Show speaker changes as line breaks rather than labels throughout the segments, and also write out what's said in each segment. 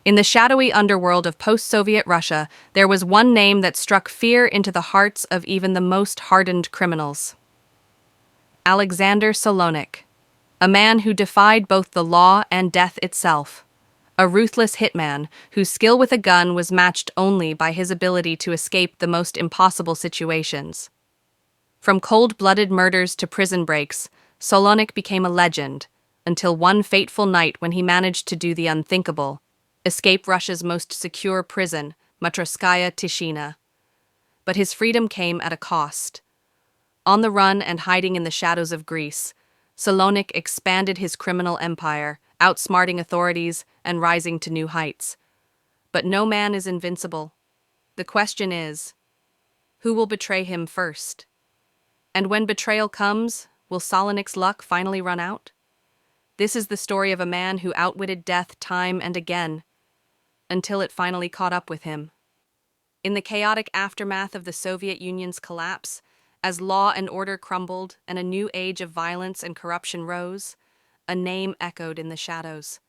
In the shadowy underworld of post-Soviet Russia, there was one name that struck fear into the hearts of even the most hardened criminals. Alexander Solonik, a man who defied both the law and death itself. A ruthless hitman whose skill with a gun was matched only by his ability to escape the most impossible situations. From cold-blooded murders to prison breaks, Solonik became a legend, until one fateful night when he managed to do the unthinkable: escape Russia's most secure prison, Matryoshkaya Tishina. But his freedom came at a cost. On the run and hiding in the shadows of Greece, Solonik expanded his criminal empire, outsmarting authorities and rising to new heights. But no man is invincible. The question is, who will betray him first? And when betrayal comes, will Solonik's luck finally run out? This is the story of a man who outwitted death time and again, until it finally caught up with him. In the chaotic aftermath of the Soviet Union's collapse, as law and order crumbled and a new age of violence and corruption rose, a name echoed in the shadows.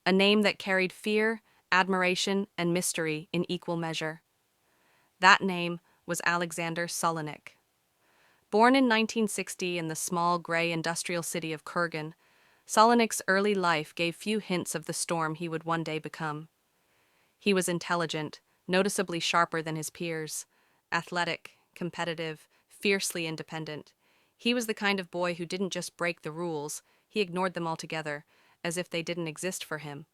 A name that carried fear, admiration, and mystery in equal measure. That name was Alexander Solonik. Born in 1960 in the small, gray industrial city of Kurgan, Solonik's early life gave few hints of the storm he would one day become. He was intelligent, noticeably sharper than his peers, athletic, competitive, fiercely independent. He was the kind of boy who didn't just break the rules, he ignored them altogether, as if they didn't exist for him.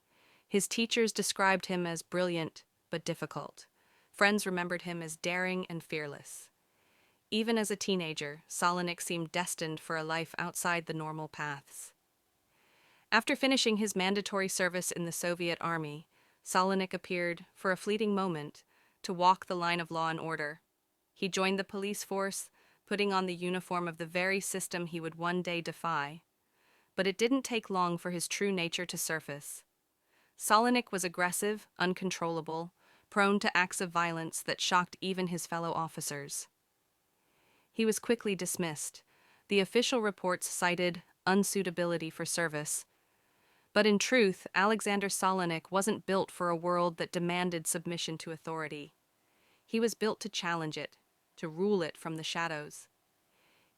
His teachers described him as brilliant but difficult. Friends remembered him as daring and fearless. Even as a teenager, Solonik seemed destined for a life outside the normal paths. After finishing his mandatory service in the Soviet army, Solonik appeared, for a fleeting moment, to walk the line of law and order. He joined the police force, putting on the uniform of the very system he would one day defy. But it didn't take long for his true nature to surface. Solonik was aggressive, uncontrollable, prone to acts of violence that shocked even his fellow officers. He was quickly dismissed. The official reports cited unsuitability for service. But in truth, Alexander Solonik wasn't built for a world that demanded submission to authority. He was built to challenge it, to rule it from the shadows.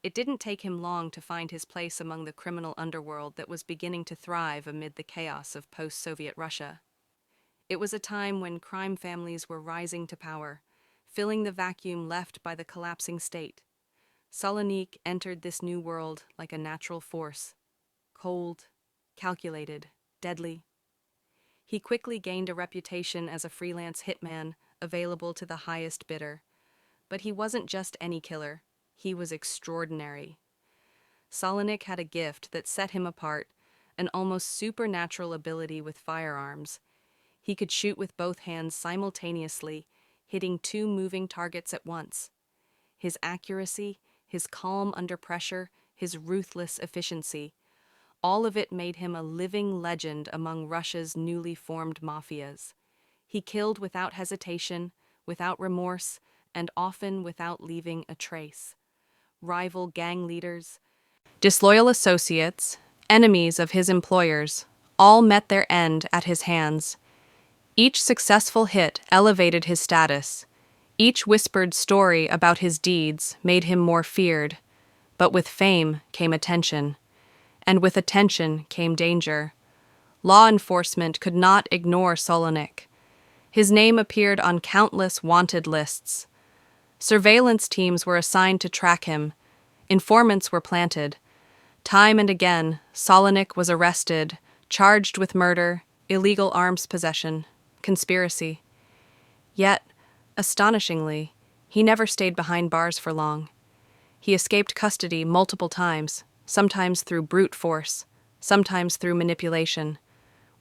It didn't take him long to find his place among the criminal underworld that was beginning to thrive amid the chaos of post-Soviet Russia. It was a time when crime families were rising to power, filling the vacuum left by the collapsing state. Solonik entered this new world like a natural force, cold, calculated, deadly. He quickly gained a reputation as a freelance hitman, available to the highest bidder. But he wasn't just any killer. He was extraordinary. Solonik had a gift that set him apart, an almost supernatural ability with firearms. He could shoot with both hands simultaneously, hitting two moving targets at once. His accuracy, his calm under pressure, his ruthless efficiency, all of it made him a living legend among Russia's newly formed mafias. He killed without hesitation, without remorse, and often without leaving a trace. Rival gang leaders, disloyal associates, enemies of his employers, all met their end at his hands. Each successful hit elevated his status. Each whispered story about his deeds made him more feared. But with fame came attention. And with attention came danger. Law enforcement could not ignore Solonik. His name appeared on countless wanted lists. Surveillance teams were assigned to track him. Informants were planted. Time and again, Solonik was arrested, charged with murder, illegal arms possession, conspiracy. Yet, astonishingly, he never stayed behind bars for long. He escaped custody multiple times, sometimes through brute force, sometimes through manipulation.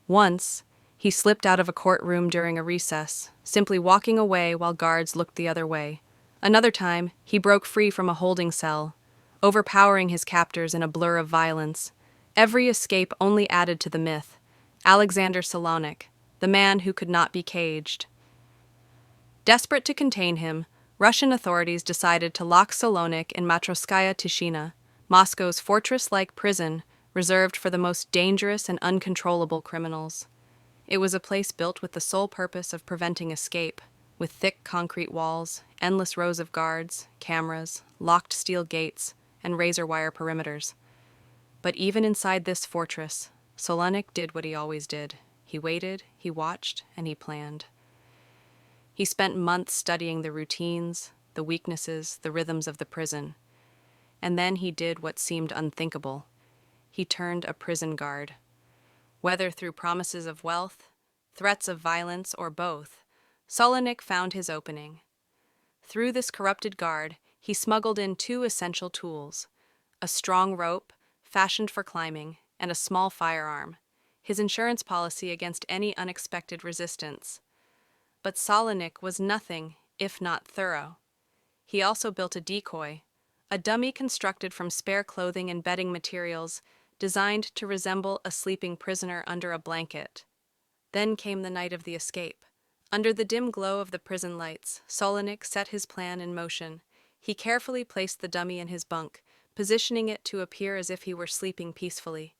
Once, he slipped out of a courtroom during a recess, simply walking away while guards looked the other way. Another time, he broke free from a holding cell, overpowering his captors in a blur of violence. Every escape only added to the myth. Alexander Solonik, the man who could not be caged. Desperate to contain him, Russian authorities decided to lock Solonik in Matryoshkaya Tishina, Moscow's fortress-like prison reserved for the most dangerous and uncontrollable criminals. It was a place built with the sole purpose of preventing escape, with thick concrete walls, endless rows of guards, cameras, locked steel gates, and razor wire perimeters. But even inside this fortress, Solonik did what he always did. He waited, he watched, and he planned. He spent months studying the routines, the weaknesses, the rhythms of the prison. And then he did what seemed unthinkable. He turned a prison guard. Whether through promises of wealth, threats of violence, or both, Solonik found his opening. Through this corrupted guard, he smuggled in two essential tools: a strong rope, fashioned for climbing, and a small firearm, his insurance policy against any unexpected resistance. But Solonik was nothing if not thorough. He also built a decoy, a dummy constructed from spare clothing and bedding materials, designed to resemble a sleeping prisoner under a blanket. Then came the night of the escape. Under the dim glow of the prison lights, Solonik set his plan in motion. He carefully placed the dummy in his bunk, positioning it to appear as if he were sleeping peacefully.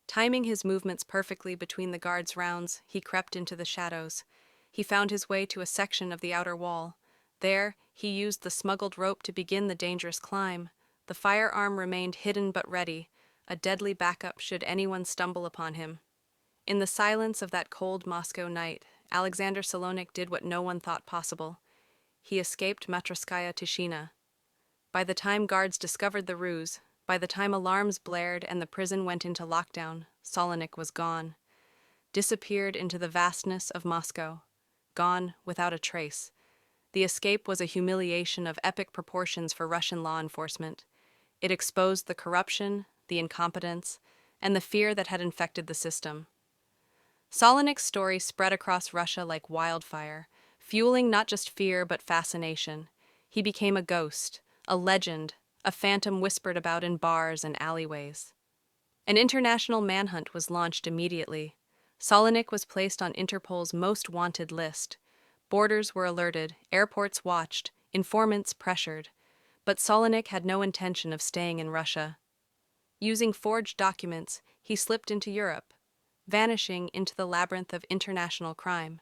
Timing his movements perfectly between the guards' rounds, he crept into the shadows. He found his way to a section of the outer wall. There, he used the smuggled rope to begin the dangerous climb. The firearm remained hidden but ready, a deadly backup should anyone stumble upon him. In the silence of that cold Moscow night, Alexander Solonik did what no one thought possible. He escaped Matroskaya Tishina. By the time guards discovered the ruse, by the time alarms blared and the prison went into lockdown, Solonik was gone. Disappeared into the vastness of Moscow. Gone without a trace. The escape was a humiliation of epic proportions for Russian law enforcement. It exposed the corruption, the incompetence, and the fear that had infected the system. Solonik's story spread across Russia like wildfire, fueling not just fear but fascination. He became a ghost, a legend, a phantom whispered about in bars and alleyways. An international manhunt was launched immediately. Solonik was placed on Interpol's most wanted list. Borders were alerted, airports watched, informants pressured. But Solonik had no intention of staying in Russia. Using forged documents, he slipped into Europe, vanishing into the labyrinth of international crime.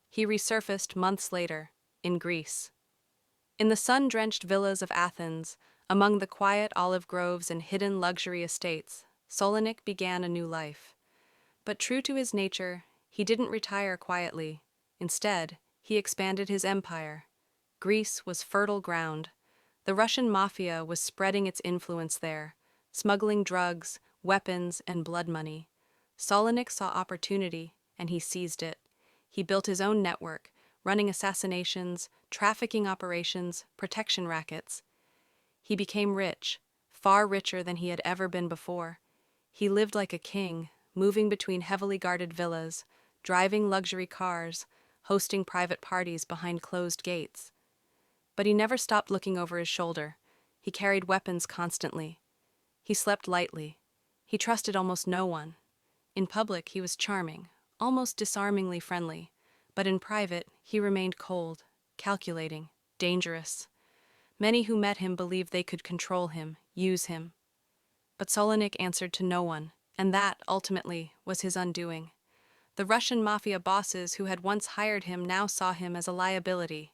He resurfaced months later, in Greece. In the sun-drenched villas of Athens, among the quiet olive groves and hidden luxury estates, Solonik began a new life. But true to his nature, he didn't retire quietly. Instead, he expanded his empire. Greece was fertile ground. The Russian mafia was spreading its influence there, smuggling drugs, weapons, and blood money. Solonik saw opportunity, and he seized it. He built his own network, running assassinations, trafficking operations, protection rackets. He became rich, far richer than he had ever been before. He lived like a king, moving between heavily guarded villas, driving luxury cars, hosting private parties behind closed gates. But he never stopped looking over his shoulder. He carried weapons constantly. He slept lightly. He trusted almost no one. In public, he was charming, almost disarmingly friendly, but in private, he remained cold, calculating, dangerous. Many who met him believed they could control him, use him. But Solonik answered to no one, and that, ultimately, was his undoing. The Russian mafia bosses who had once hired him now saw him as a liability.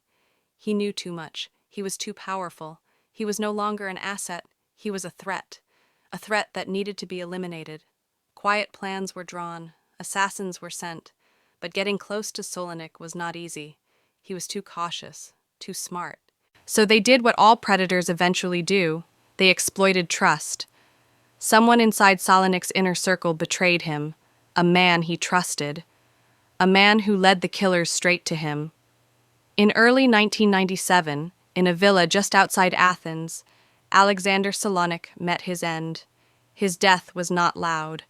He knew too much. He was too powerful. He was no longer an asset. He was a threat that needed to be eliminated. Quiet plans were drawn, assassins were sent, but getting close to Solonik was not easy. He was too cautious, too smart. So they did what all predators eventually do. They exploited trust. Someone inside Solonik's inner circle betrayed him, a man he trusted, a man who led the killers straight to him. In early 1997, in a villa just outside Athens, Alexander Solonik met his end. His death was not loud.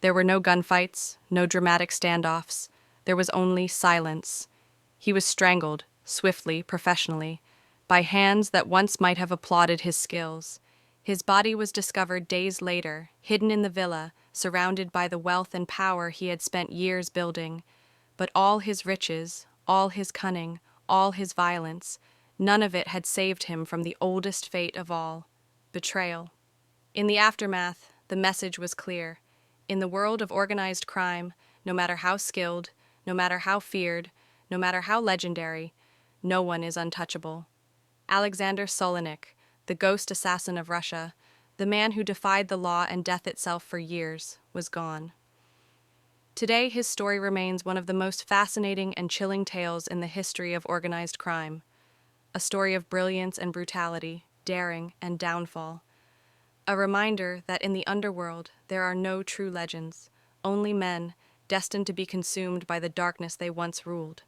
There were no gunfights, no dramatic standoffs. There was only silence. He was strangled, swiftly, professionally, by hands that once might have applauded his skills. His body was discovered days later, hidden in the villa, surrounded by the wealth and power he had spent years building. But all his riches, all his cunning, all his violence, none of it had saved him from the oldest fate of all: betrayal. In the aftermath, the message was clear. In the world of organized crime, no matter how skilled, No matter how feared, no matter how legendary, no one is untouchable. Alexander Solonik, the ghost assassin of Russia, the man who defied the law and death itself for years, was gone. Today, his story remains one of the most fascinating and chilling tales in the history of organized crime. A story of brilliance and brutality, daring and downfall. A reminder that in the underworld there are no true legends, only men destined to be consumed by the darkness they once ruled.